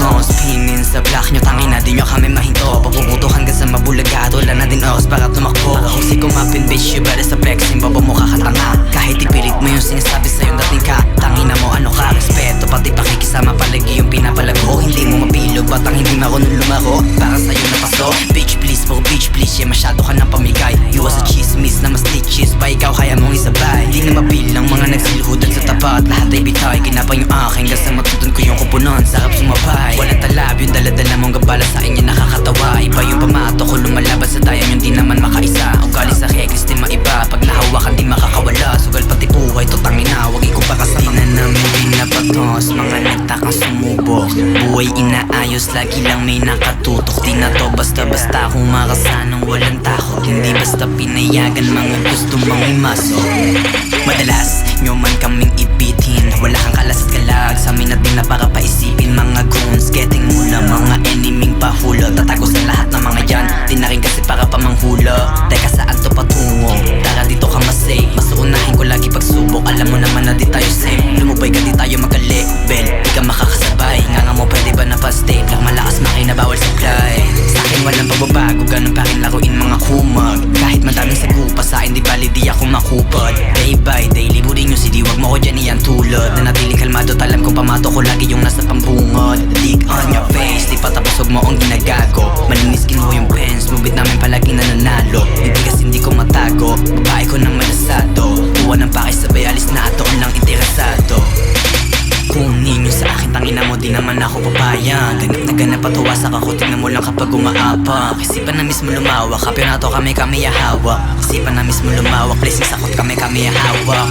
patungos, pinin sa block nyo, tangin na di nyo kami mahinto. Papuputo hanggang sa mabulaga, wala na din oras para tumakbo. Kasi kumapin bitch, you better sa flexing, baba mo kakatanga. Kahit ipilit mo yung sinasabi sa'yong dating ka, tangina mo ano ka, respeto pati pakikisama palagi yung pinapalago. Hindi mo mapilog, ba't ang hindi marunong lumaro? Para sa'yo na paso, bitch please, for bitch please, yeah masyado ka ng pamigay. You was a chismis na mas lichis pa ikaw kaya mong isabay. Di na mabilang mga nagsilhudan sa tapat, lahat ay bitay, kinapang yung aking kasi matutun ko yung kupunan, sarap sumabay. Walang talab yung daladala mong gabala sa inyo nakakatawa. Iba yung pamato ko lumalaban sa dayan yung di naman makaisa. Ugali sa kekis di maiba, pag nahawakan di makakawala. Sugal pati buhay to tangina, wag ikaw baka sa di na namin pinapatos, mga nagtakang sumubok. Buhay inaayos, lagi lang may nakatutok. Di na to basta-basta kung makasanang walang takot. Hindi basta pinayagan mga gusto mong imasok. Madalas nyo man kaming ibitin, wala kang kalas at kalag sa amin at di na para paisipin. Mga goons, getting muna mga eneming pahulo. Tatago sa lahat ng mga yan, di na rin kasi para pamanghulo. Teka saan to patungo? Tara dito ka masay, mas uunahin ko lagi pagsubok. Alam mo naman na di tayo same, lumubay ka di tayo magka-level. Di ka makakasabay, nga mo pwede ba na pa-stay? Lang malakas makina bawal supply. Sa akin walang pagbabago, ganun pa rin laruin mga kumag. Kahit madaming sagupa sa akin, di bali di ako makupad. Day by day, liburin yung CD, wag mo ko dyan iyan tulad. Nanatiling kalmado, talam kung pamato ko lagi yung nasa pambungod. Dig on your face, di pa tapos wag mo ang ginagago. Malinis kinuha yung pens, mubit namin palagi nananalo. Hindi kasi hindi ko matago, babae ko ng malasado. Buwa ng pakisabay, alis na atoon lang interesado. Kunin nyo sa akin, tangina mo, di naman ako papayag. Ganap na ganap at huwasak ako, tingnan mo lang kapag umaapa. Isipan na mismo lumawak, kampyonato kami ahawak. Isipan na mismo lumawak, blessings akot kami ahawak.